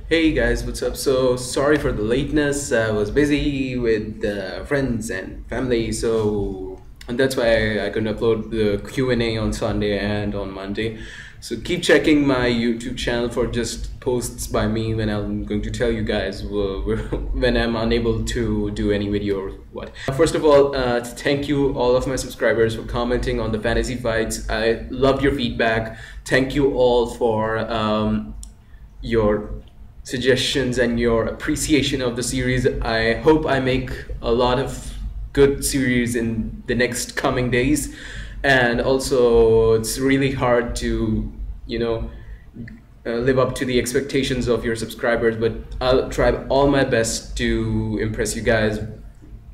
Hey guys, what's up? So sorry for the lateness. I was busy with friends and family, and that's why I couldn't upload the Q&A on Sunday and on Monday. So keep checking my YouTube channel for just posts by me when I'm going to tell you guys when I'm unable to do any video or what. First of all, thank you all of my subscribers for commenting on the fantasy fights. I loved your feedback. Thank you all for your suggestions and your appreciation of the series. I hope I make a lot of good series in the next coming days, and also it's really hard to live up to the expectations of your subscribers, but I'll try all my best to impress you guys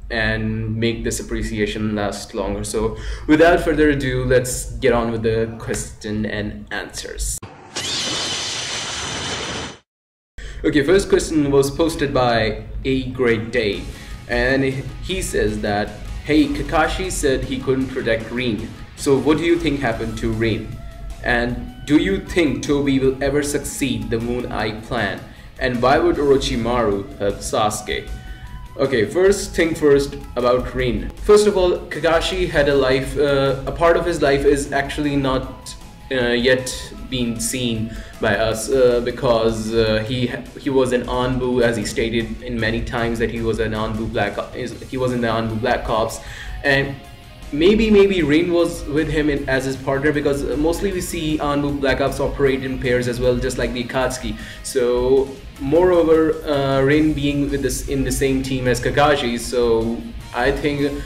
and make this appreciation last longer. So without further ado, let's get on with the question and answers. Okay, first question was posted by A Great Day, and he says that, hey, Kakashi said he couldn't protect Rin, so what do you think happened to Rin? And do you think Toby will ever succeed the Moon Eye plan? And why would Orochimaru help Sasuke? Okay, first thing first about Rin. First of all, Kakashi had a life, a part of his life is actually not yet being seen by us because he was an Anbu, as he stated in many times that he was an Anbu he was in the Anbu Black Ops, and maybe Rin was with him as his partner, because mostly we see Anbu Black Ops operate in pairs as well, just like the Akatsuki. So moreover, Rin being in the same team as Kakashi, so I think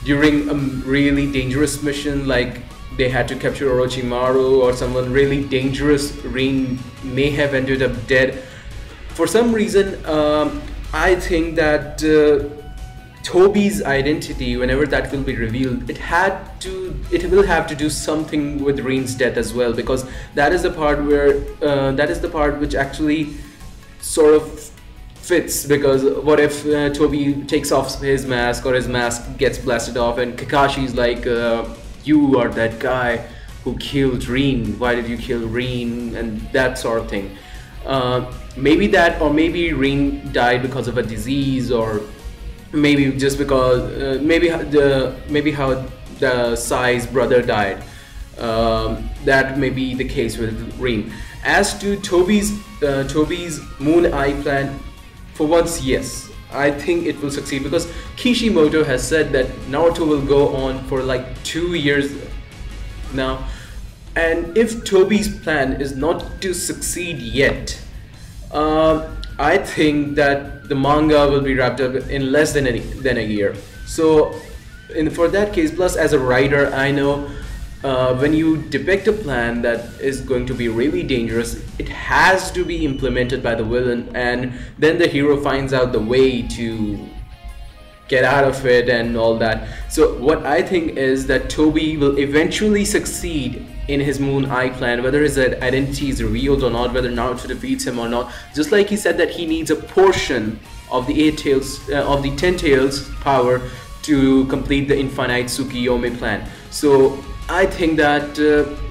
during a really dangerous mission, like they had to capture Orochimaru or someone really dangerous, Rin may have ended up dead. For some reason, I think that Toby's identity, whenever that will be revealed, it will have to do something with Rin's death as well, because that is the part which actually sort of fits. Because what if Toby takes off his mask, or his mask gets blasted off, and Kakashi's like, you are that guy who killed Rin, why did you kill Rin, and that sort of thing. Maybe that, or maybe Rin died because of a disease, or maybe just because maybe how the Sai's brother died. That may be the case with Rin. As to Toby's Moon Eye plan, for once, yes, I think it will succeed, because Kishimoto has said that Naruto will go on for like 2 years now, and if Toby's plan is not to succeed yet, I think that the manga will be wrapped up in less than a year. So for that case, plus as a writer, I know when you depict a plan that is going to be really dangerous, it has to be implemented by the villain, and then the hero finds out the way to get out of it and all that. So what I think is that Toby will eventually succeed in his Moon Eye plan, whether his identity is revealed or not, whether Naruto defeats him or not. Just like he said that he needs a portion of the 10 tails power to complete the infinite Tsukiyomi plan. So I think that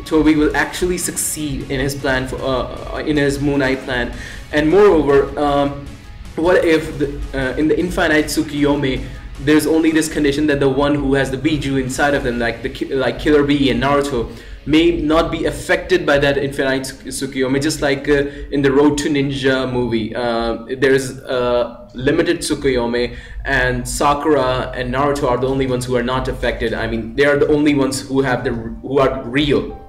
Toby will actually succeed in his plan in his Moon Eye plan. And moreover, what if in the infinite Tsukiyomi there's only this condition that the one who has the Biju inside of them, like Killer Bee and Naruto, may not be affected by that infinite Tsukiyomi, just like in the Road to Ninja movie. There's limited Tsukiyomi, and Sakura and Naruto are the only ones who are not affected. I mean, they are the only ones who are real.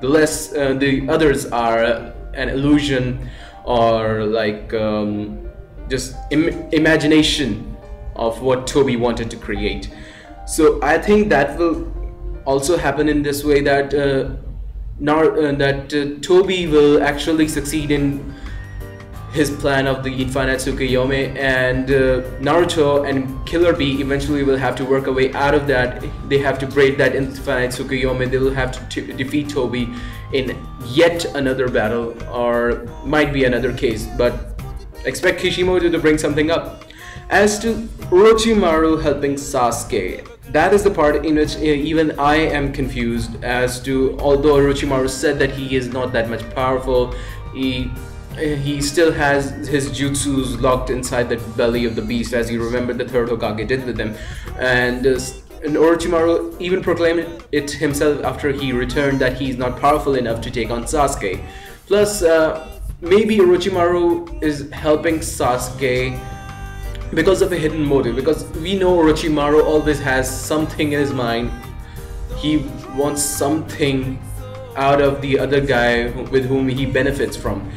The others are an illusion, or like just imagination of what Toby wanted to create. So I think that will also happen in this way, that Toby will actually succeed in his plan of the infinite Tsukiyomi, and Naruto and Killer Bee eventually will have to work a way out of that. They have to break that infinite Tsukiyomi. They will have to defeat Toby in yet another battle, or might be another case, but expect Kishimoto to bring something up. As to Orochimaru helping Sasuke, that is the part in which even I am confused as to, although Orochimaru said that he is not that much powerful, he he still has his jutsus locked inside the belly of the beast, as you remember the third Hokage did with him. And Orochimaru even proclaimed it himself after he returned that he's not powerful enough to take on Sasuke. Plus, maybe Orochimaru is helping Sasuke because of a hidden motive, because we know Orochimaru always has something in his mind. He wants something out of the other guy with whom he benefits from.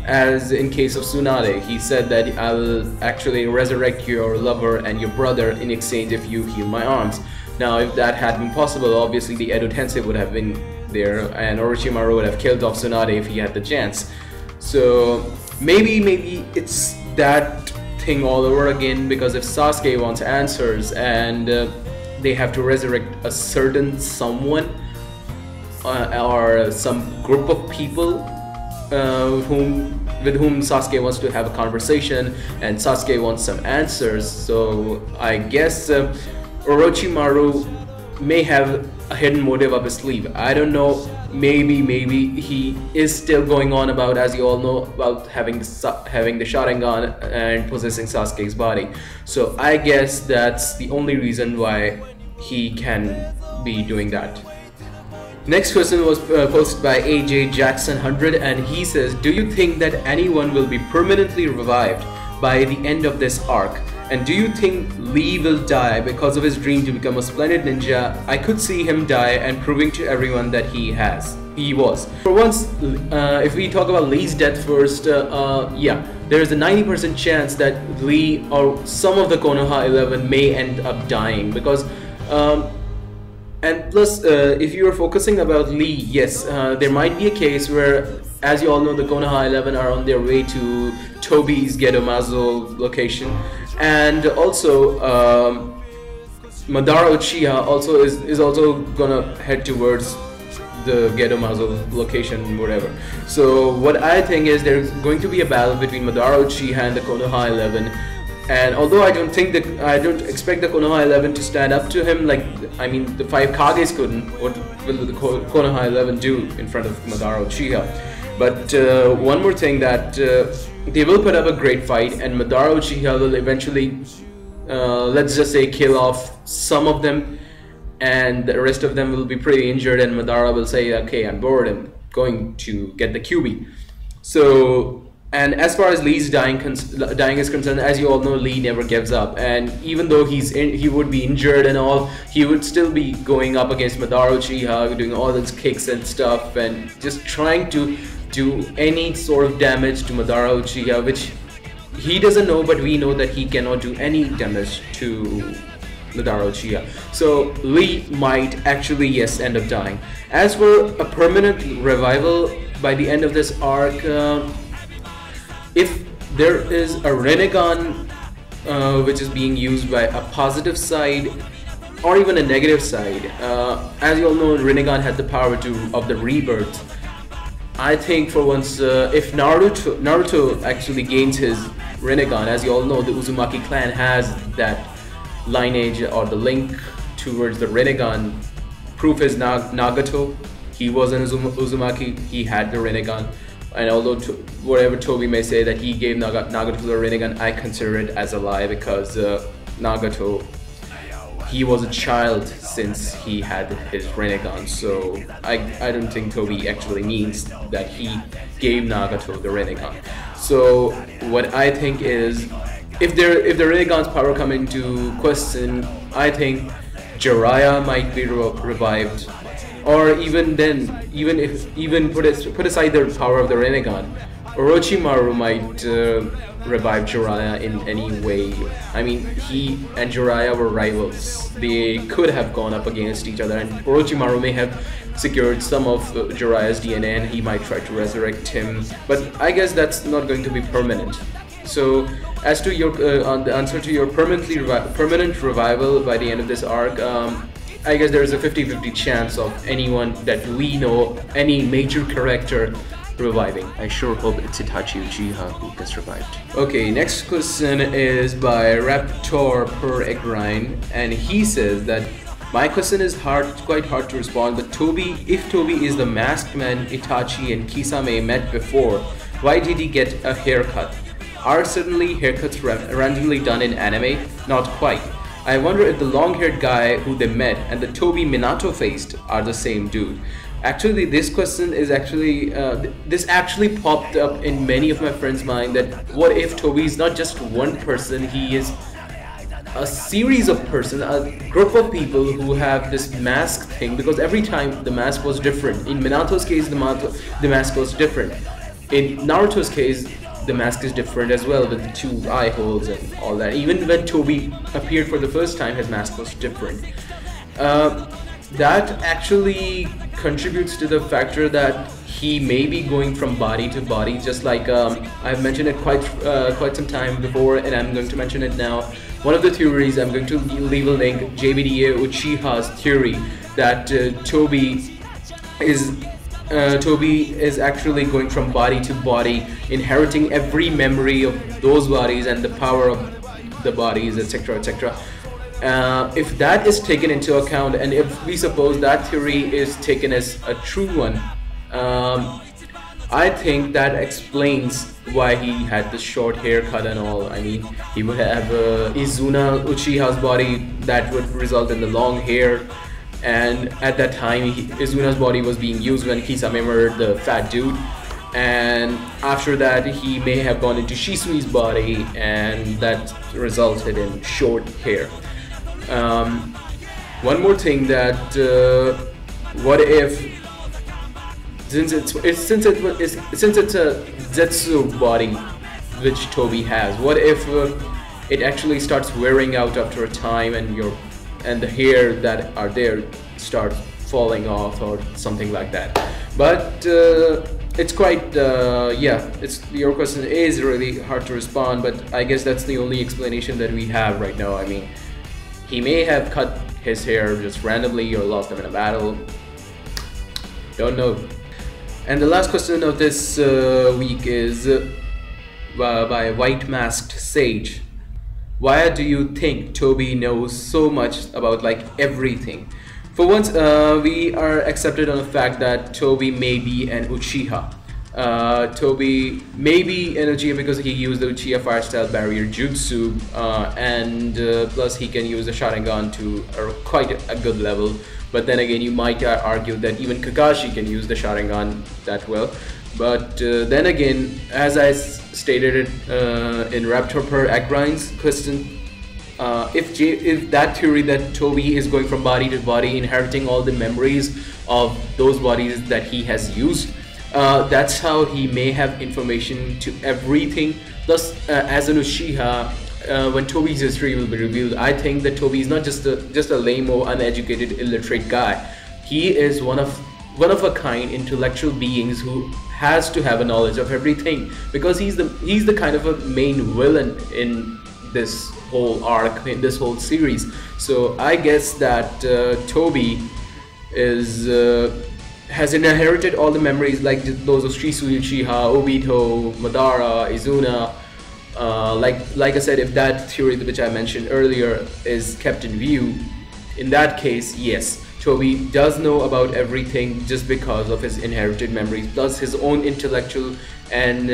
As in case of Tsunade, he said that I'll actually resurrect your lover and your brother in exchange if you heal my arms. Now, if that had been possible, obviously the Edo Tensei would have been there and Orochimaru would have killed off Tsunade if he had the chance. So maybe it's that thing all over again, because if Sasuke wants answers and they have to resurrect a certain someone or some group of people with whom Sasuke wants to have a conversation, and Sasuke wants some answers. So I guess Orochimaru may have a hidden motive up his sleeve. I don't know. Maybe he is still going on about, as you all know, about having the Sharingan and possessing Sasuke's body. So I guess that's the only reason why he can be doing that. Next question was posted by AJ Jackson 100, and he says, do you think that anyone will be permanently revived by the end of this arc? And do you think Lee will die because of his dream to become a splendid ninja? I could see him die and proving to everyone that he was. For once, if we talk about Lee's death first, yeah, there is a 90% chance that Lee or some of the Konoha 11 may end up dying, because and plus, if you are focusing about Lee, yes, there might be a case where, as you all know, the Konoha 11 are on their way to Toby's Gedomazo location, and also Madara Uchiha also is also gonna head towards the Gedomazo location, whatever. So what I think is there's going to be a battle between Madara Uchiha and the Konoha 11. And although I don't expect the Konoha 11 to stand up to him, like, I mean, the 5 Kages couldn't, what will the Konoha 11 do in front of Madara Uchiha? But one more thing, that they will put up a great fight, and Madara Uchiha will eventually, let's just say, kill off some of them, and the rest of them will be pretty injured, and Madara will say, okay, I'm bored, I'm going to get the QB. So, and as far as Lee's dying is concerned, as you all know, Lee never gives up, and even though he would be injured and all, he would still be going up against Madara Uchiha, doing all his kicks and stuff, and just trying to do any sort of damage to Madara Uchiha, which he doesn't know, but we know that he cannot do any damage to Madara Uchiha. So Lee might actually, yes, end up dying. As for a permanent revival by the end of this arc, if there is a Rinnegan which is being used by a positive side or even a negative side, as you all know, Rinnegan had the power of the rebirth. I think for once, if Naruto actually gains his Rinnegan, as you all know, the Uzumaki clan has that lineage or the link towards the Rinnegan. Proof is Nagato. He was an Uzumaki, he had the Rinnegan. And although whatever Toby may say that he gave Nagato the Rinnegan, I consider it as a lie, because Nagato, he was a child since he had his Rinnegan. So I don't think Toby actually means that he gave Nagato the Rinnegan. So what I think is, if the Rinnegan's power come into question, I think Jiraiya might be revived. Or even then, even put aside the power of the Rinnegan, Orochimaru might revive Jiraiya in any way. I mean, he and Jiraiya were rivals. They could have gone up against each other, and Orochimaru may have secured some of Jiraiya's DNA, and he might try to resurrect him. But I guess that's not going to be permanent. So, as to your on the answer to your permanent revival by the end of this arc, I guess there is a 50-50 chance of anyone that we know, any major character, reviving. I sure hope it's Itachi Uchiha who gets revived. Okay, next question is by Raptor Per Eggrine, and he says that my question is quite hard to respond, but if Toby is the masked man Itachi and Kisame met before, Why did he get a haircut? Are suddenly haircuts randomly done in anime? Not quite. I wonder if the long-haired guy who they met and the Toby Minato-faced are the same dude. Actually, this question is this actually popped up in many of my friends' mind, that what if Toby is not just one person, he is a series of persons, a group of people who have this mask thing, because every time the mask was different. In Minato's case, the mask was different. In Naruto's case, the mask is different as well, with the two eye holes and all that. Even when Toby appeared for the first time, his mask was different. That actually contributes to the factor that he may be going from body to body, just like I've mentioned it quite some time before, and I'm going to mention it now. One of the theories, I'm going to leave a link, JBDA Uchiha's theory, that Toby is actually going from body to body, inheriting every memory of those bodies and the power of the bodies, etc., etc. If that is taken into account, and if we suppose that theory is taken as a true one, I think that explains why he had the short haircut and all. I mean, he would have Izuna Uchiha's body that would result in the long hair, and at that time Izuna's body was being used when Kisame murdered the fat dude, and after that he may have gone into Shisui's body, and that resulted in short hair. One more thing, that what if, since it's a Zetsu body which Toby has, what if it actually starts wearing out after a time, and the hair that are there start falling off or something like that? But it's quite your question is really hard to respond, but I guess that's the only explanation that we have right now. I mean, he may have cut his hair just randomly or lost them in a battle. Don't know. And the last question of this week is by White Masked Sage. Why do you think Toby knows so much about like everything? For once, we are accepted on the fact that Toby may be an Uchiha. Toby may be an Uchiha because he used the Uchiha Fire Style Barrier Jutsu, and plus he can use the Sharingan to quite a good level. But then again, you might argue that even Kakashi can use the Sharingan that well. But then again, as I stated it in Raptor Per Agrine's question, if that theory that Toby is going from body to body, inheriting all the memories of those bodies that he has used, that's how he may have information to everything. Thus, as an Uchiha, when Toby's history will be revealed, I think that Toby is not just a lame or uneducated, illiterate guy. He is one of a kind intellectual beings who has to have a knowledge of everything, because he's the kind of a main villain in this whole arc, in this whole series. So I guess that Toby has inherited all the memories, like those of Shisui Uchiha, Obito, Madara, Izuna. Like I said, if that theory which I mentioned earlier is kept in view, in that case, yes, Toby does know about everything just because of his inherited memories, plus his own intellectual and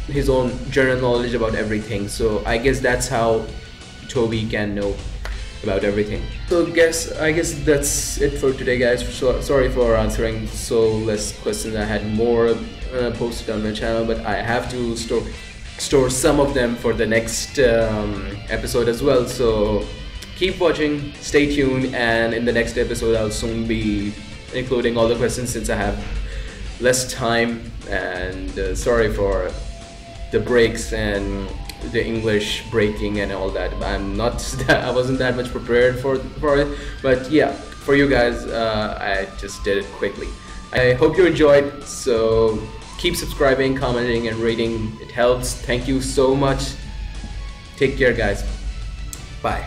his own general knowledge about everything. So I guess that's how Toby can know about everything. So I guess that's it for today, guys. So sorry for answering so less questions. I had more posted on my channel, but I have to store some of them for the next episode as well. So keep watching, stay tuned, and in the next episode I'll soon be including all the questions since I have less time. And sorry for the breaks and the English breaking and all that. I wasn't that much prepared for it, but yeah, for you guys, I just did it quickly. I hope you enjoyed, so keep subscribing, commenting, and rating. It helps. Thank you so much. Take care, guys. Bye.